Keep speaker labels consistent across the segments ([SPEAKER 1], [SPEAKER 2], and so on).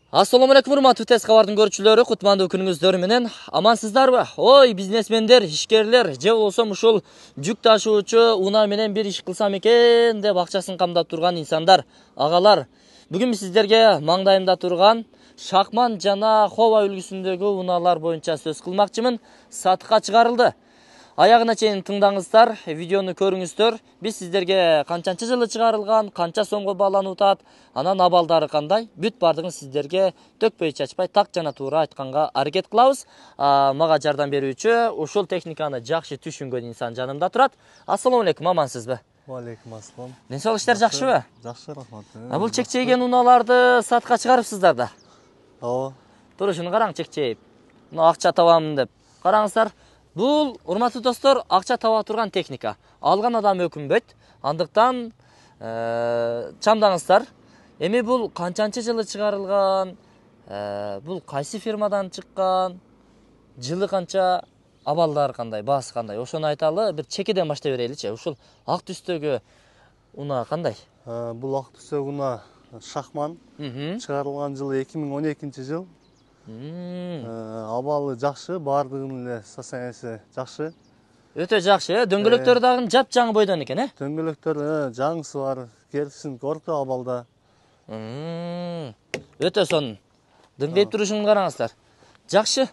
[SPEAKER 1] Assalamu alaikum урматтуу тез кабардын көрүүчүлөрү, кутмандуу күнүңүздөр менен амансыздарбы? Ой, бизнесмендер, ишкерлер, же болсо ушул жүк ташуучу унаа менен бир иш кылсам экен деп акчасын камдап турган инсандар, агалар. Бүгүн сиздерге маңдайымда турган Шахман жана Хова үлгүсүндөгү унаалар боюнча сөз кылмакчымын. Сатыкка чыгарылды. Аягына чейин тыңдаңыздар, видеону көрүңүздөр. Биз сиздерге канчанчы жылы чыгарылган, канча сомго бааланып атат, анан абалдары кандай, бүт бардыгын сиздерге төкпөй чачпай так жана туура айтканга аракет кылабыз. Мага жардам берүүчү, ушул техниканы жакшы түшүнгөн инсан жанымда турат. Ассаламу алейкум, амансызбы?
[SPEAKER 2] Алейкум ассалам.
[SPEAKER 1] Ден соолук иштер жакшыбы?
[SPEAKER 2] Жакшы, рахмат.
[SPEAKER 1] Бул чекчейген унааларды сатыкка чыгарыпсыздар да?
[SPEAKER 2] Ооба.
[SPEAKER 1] Турушун караң чекчейип. Акча табамын деп. Караңыздар. Бул, урматтуу достор, акча таба турган техника. Алган адам өкүнбөйт. Андыктан чамдаңыздар. Эми бул канчанчы жылы чыгарылган? Бул кайсы фирмадан чыккан? Жылы канча? Абалдары кандай? Баасы кандай? Ошону айталы, бир чекеден баштай береличи. Ушул ак түстөгү унаа кандай?
[SPEAKER 2] Бул ак түстөгү унаа Шахман. Чыгарылган жылы 2012-жыл. Абалы жакшы, бардыгынын эле состояниясы жакшы.
[SPEAKER 1] Өтө жакшы, дөңгөлөктөрү дагы жап-жаңы бойдон экен, э?
[SPEAKER 2] Дөңгөлөктөр жаңысы бар, керсин орто абалда.
[SPEAKER 1] Өтө сонун. Дыңгейип турушун караңыздар. Жакшы.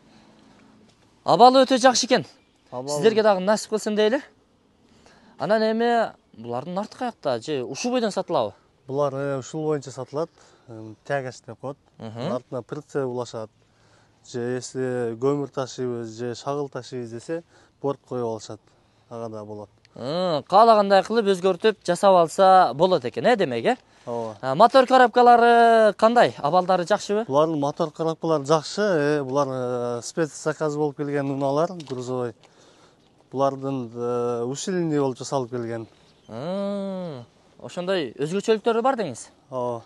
[SPEAKER 1] Абалы өтө жакшы экен. Сиздерге дагы насип кылсын дейли. Анан эми булардын арты каякта, же ушул бойдон сатылабы?
[SPEAKER 2] Булар ушул боюнча сатылат. Тягаш деп коет. Артына прицеп улашат. Же если көмүр ташыйбыз, же шагыл ташыйбыз десе, борт коюп алышат. Ага да болот.
[SPEAKER 1] Каалагандай кылып өзгөртүп жасап алса болот экен, демек, э?
[SPEAKER 2] Ооба.
[SPEAKER 1] Мотор коробкалары кандай? Абалдары жакшыбы?
[SPEAKER 2] Булардын мотор коробкалары жакшы. Булар спец заказ болуп келген унаалар, грузовой. Булардын усиленный болуп жасалып келген.
[SPEAKER 1] Ошондой өзгөчөлүктөрү бар деңиз?
[SPEAKER 2] Ооба.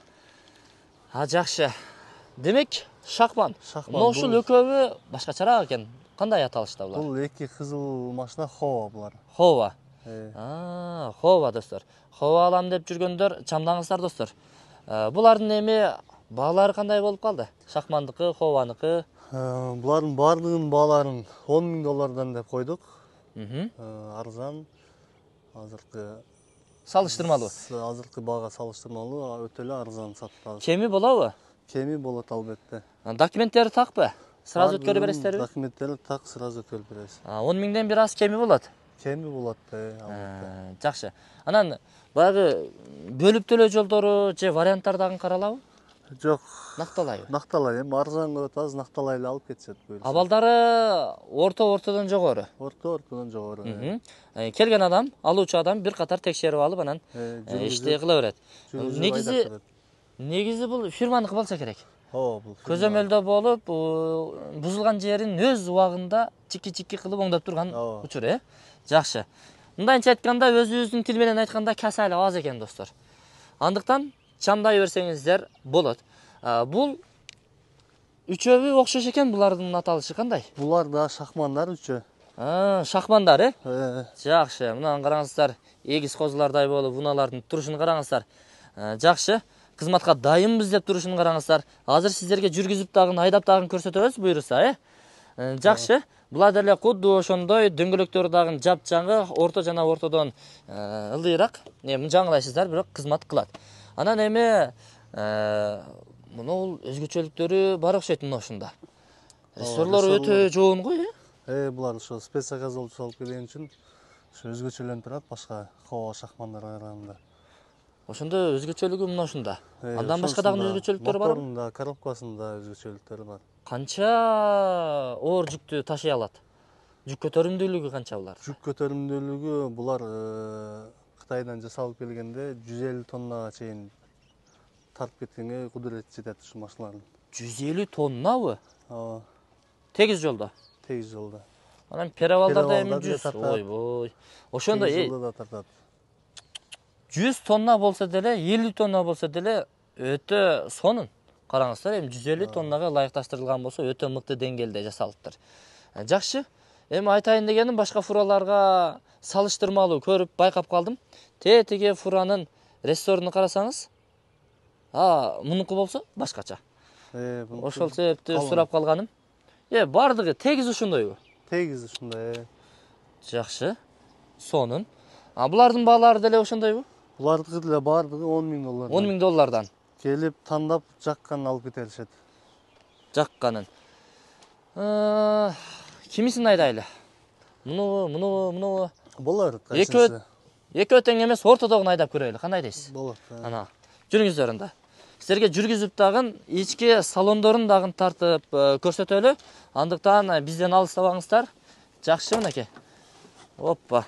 [SPEAKER 1] Жакшы. Демек, Шахман. Ушул экөөбү башкачараак экен. Кандай аталышта булар?
[SPEAKER 2] Бул эки кызыл машина Хова булар.
[SPEAKER 1] Хова. Хова достор. Хова алам деп жүргөндөр чамдаңыздар достор. Булардын эми баалары кандай болуп калды? Шахмандыкы, Хованыкы?
[SPEAKER 2] Булардын бардыгынын бааларын $10,000 деп койдук. Арзан. Азыркы
[SPEAKER 1] Салыштырмалуу.
[SPEAKER 2] Азыркы баага салыштырмалуу өтө эле арзан сатабыз.
[SPEAKER 1] Кеми болобу?
[SPEAKER 2] Кеми болот албетте.
[SPEAKER 1] Документтери такпы? Сразу өткөрүп бересиздерби?
[SPEAKER 2] Документтери так, сразу өткөрүп беребиз.
[SPEAKER 1] 10.000ден бир аз кеми болот.
[SPEAKER 2] Кеми болот, албетте.
[SPEAKER 1] Жакшы. Анан баягы бөлүп төлөө жолдору же варианттар дагы каралабы?
[SPEAKER 2] Жок.
[SPEAKER 1] Накталайбы?
[SPEAKER 2] Накталай, эми арзан коет, аз накталай эле алып кетишет буюрса.
[SPEAKER 1] Абалдары ортодон жогору.
[SPEAKER 2] Ортодон жогору.
[SPEAKER 1] Келген адам, алуучу адам бир катар текшерип алып анан иштей кыла берет. Негизи бул фирманыкы болсо керек.
[SPEAKER 2] Ооба, бул
[SPEAKER 1] көзөмөлдө болуп, бузулган жерин өз убагында чики-чики кылып оңдоп турган учур, э? Жакшы. Мындайча айтканда, өзүбүздүн тил менен айтканда касалы аз экен достор. Андыктан чамдай берсеңиздер болот. Бул үчөөбү окшош экен, булардын аталышы кандай?
[SPEAKER 2] Булар да шахмандар үчөө.
[SPEAKER 1] Шахмандар, э? Жакшы. Мынаны караңыздар, эгиз козулардай болуп, унаалардын турушун караңыздар. Жакшы. Кызматка дайынбыз деп турушун караңыздар. Азыр сиздерге жүргүзүп дагы, айдап дагы көрсөтөбүз буюрса, э? Жакшы. Булар деле кудду ошондой дөңгөлөктөрү дагы жап-жаңы, орто жана ортодон ылдыйраак. Жаңылайсыздар, бирок кызмат кылат. Анан эми мына өзгөчөлүктөрү бар окшойт мына ушунда. Ресторлор өтө жоон го, э?
[SPEAKER 2] Булар ошо спец заказ болуп жасалып келген үчүн ошо өзгөчөлөнүп турат башка Хова шахмандарга караганда.
[SPEAKER 1] Ошондо өзгөчөлүгү мына ушунда. Андан башка дагы өзгөчөлүктөрү барбы?
[SPEAKER 2] Моторунда, коробкасында өзгөчөлүктөрү бар.
[SPEAKER 1] Канча оор жүктү ташый алат? Жүк көтөрүмдүүлүгү канча булар?
[SPEAKER 2] Жүк көтөрүмдүүлүгү булар Кытайдан жасалып келгенде 150 тоннага чейин тартып кеткенге кудурет жетет ушул машиналардын.
[SPEAKER 1] 150 тоннабы?
[SPEAKER 2] Ооба.
[SPEAKER 1] Тегиз жолдо?
[SPEAKER 2] Тегиз жолдо.
[SPEAKER 1] Анан перевалдарда эми 100. Ойбой. Ошондо 100 тонна болсо деле, 50 тонна болсо деле өтө сонун. Караңыздар, эми 150 тоннага ылайыкташтырылган болсо өтө мыкты деңгээлде жасалыптыр. Жакшы. Эми айтайын дегеним, башка фураларга салыштырмалуу көрүп байкап калдым. Тетиги фуранын рессорун карасаңыз, мунуку болсо башкача. Ошол себептен сурап калганым. Бардыгы тегиз ушундойбу?
[SPEAKER 2] Тегиз ушундай.
[SPEAKER 1] Жакшы. Сонун. Булардын баалары деле ошондойбу?
[SPEAKER 2] Булардыкы деле бардыгы $10.000.
[SPEAKER 1] $10.000.
[SPEAKER 2] Келип тандап жакканын алып кете беришет.
[SPEAKER 1] Жакканын. Кимисин айдайлы? Муну.
[SPEAKER 2] Болор.
[SPEAKER 1] Экөө тең эмес, ортодогун айдап көрөйлү. Кандай дейсиз?
[SPEAKER 2] Болот.
[SPEAKER 1] Ана, жүрүңүздөр анда. Силерге жүргүзүп дагы ички салондорун дагы тартып көрсөтөлү. Андыктан бизден алыстабаңыздар. Жакшы мынакей. Оппа.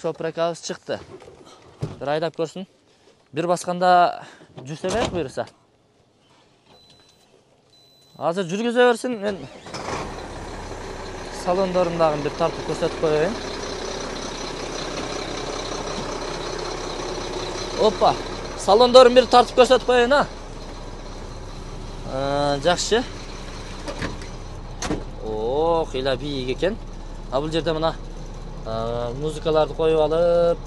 [SPEAKER 1] Шопракабыз чыкты. Бир айдап көрсүн. Бир басканда жүрсө берет буюрса. Азыр жүргүзө берсин, мен салондорун дагы бир тартып көрсөтүп коеюн. Оппа. Салондорун бир тартып көрсөтүп коеюн, Жакшы. Кыйла бийик экен. Бул жерде мына музыкаларды коюп алып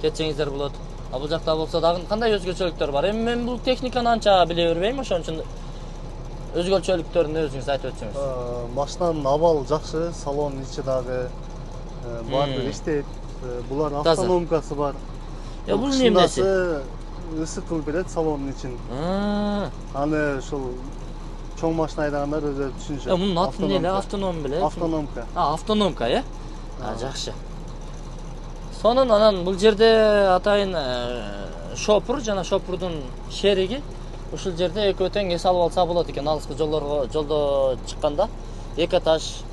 [SPEAKER 1] кетсеңиздер болот. Бул жакта болсо дагы кандай өзгөчөлүктөр бар? Мен бул техниканы анча биле бербейм, ошон үчүн өзгөчөлүктөрүн өзүңүз айтып өтсөңүз.
[SPEAKER 2] Машинанын абалы жакшы, салон ичи дагы баардыгы иштейт. Булар автономкасы бар.
[SPEAKER 1] Бул эмнеси?
[SPEAKER 2] Ысык кылып берет салондун ичин. Аны ушул чоң машина айдагандар өзү түшүнүшөт.
[SPEAKER 1] Мунун аты эмне эле? Автоном беле?
[SPEAKER 2] Автономка.
[SPEAKER 1] Автономка, Жакшы. Сонун анан бул жерде атайын шопур жана шопурдун шериги ушул жерде экөө тең эс алып алса болот экен. Алыскы жолдо чыкканда эки этаж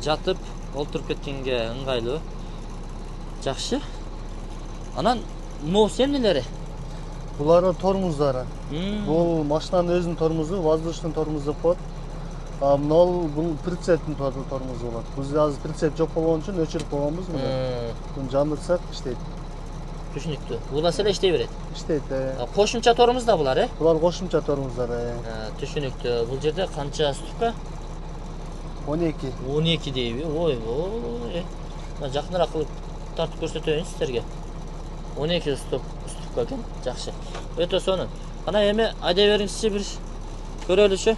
[SPEAKER 1] жатып олтуруп кеткенге ыңгайлуу. Жакшы. Анан моусу эмнелери?
[SPEAKER 2] Булардын тормоздору. Бул машинанын өзүнүн тормозу, воздушный тормоз деп коет. Бул прицептин тормозу болот. Биз азыр прицеп жок болгон үчүн өчүрүп койгонбуз муну. Буну жандырсак иштейт.
[SPEAKER 1] Түшүнүктүү. Уласа эле иштей берет.
[SPEAKER 2] Иштейт.
[SPEAKER 1] Кошумча тормоз да булар,
[SPEAKER 2] Булар кошумча тормоздар.
[SPEAKER 1] Түшүнүктүү. Бул жерде канча ступка?
[SPEAKER 2] 12.
[SPEAKER 1] 12 дейби? Ой. Жакыныраак кылып тартып көрсөтөйүн сиздерге. 12 ступка экен. Жакшы. Өтө сонун. Кана эми айдай бериңизчи бир көрөлүчү.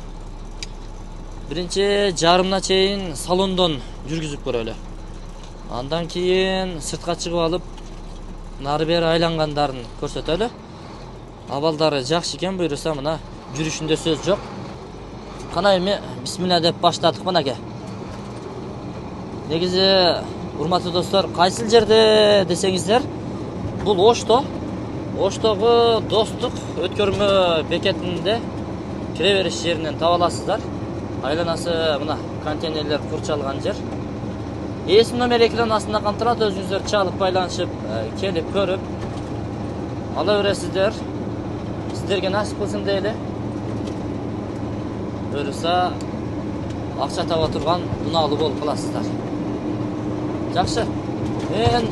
[SPEAKER 1] Биринчи жарымына чейин салондон жүргүзүп көрөлү. Андан кийин сыртка чыгып алып, нары бери айлангандарын көрсөтөлү. Абалдары жакшы экен, буюрса мына жүрүшүндө сөз жок. Кана эми бисмилла деп баштадык мынакей. Негизи, урматтуу достор, кайсыл жерде десеңиздер, бул Оштогу Достук өткөрмө бекетинде кире бериш жеринен таба аласыздар. Айланасы мына контейнерлер курчалган жер. Эсим номер экран астында камтылат, өзүңүздөр чалып байланышып, келип көрүп ала бересиздер. Сиздерге насип кылсын дейли. Буюрса акча таба турган унаалуу болуп каласыздар. Жакшы. Мен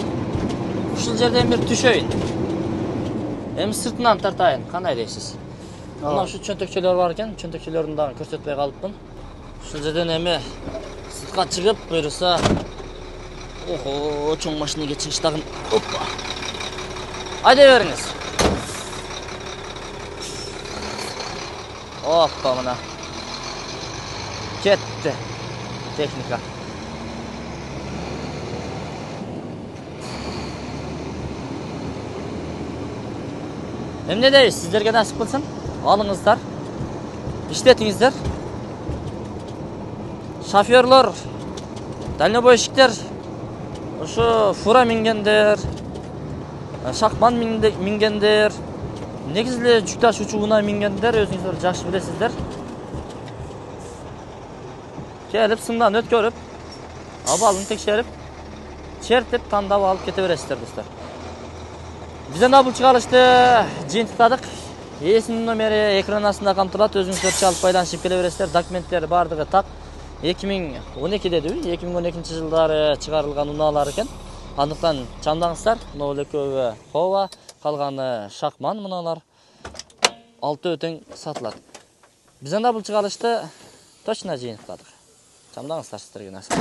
[SPEAKER 1] ушул жерден бир түшөйүн. Эми сыртынан тартайын. Кандай дейсиз? Мына ушу чөнтөкчөлөр бар экен, чөнтөкчөлөрүн дагы көрсөтпөй калыпмын. Ушул жерден эми сыртка чыгып, буюрса чоң машинеге чыгыш дагы. Оппа. Айдай бериңиз. Оппа, мына. Кетти техника. Эмне дейсиз? Сиздерге насип кылсын. Алыңыздар. Иштетиңиздер. Шофёрлор, дальнобойщиктер, ушу фура мингендер, шакман мингендер, негизи эле жүк ташуучу унаа мингендер өзүңүздөр жакшы билесиздер. Келип сындан өткөрүп, абалын текшерип, чертип тандап алып кете бересиздер достор. Бизден бул чыгарылышты жыйынтыктадык. Эсим номери экран астында камтылат, өзүңүздөр чалып байланышып келе бересиздер. Документтери бардыгы так. 2012 дедиби? 2012 жылдары чыгарылган унаалар экен. Андыктан чамдаңыздар. Мына экөөгө Хова, калганы Шакман мыналар. 6 тең сатылат. Бизден бул чыгарылышты точно жыйынтыктадык. Чамдаңыздар сиздерге насип.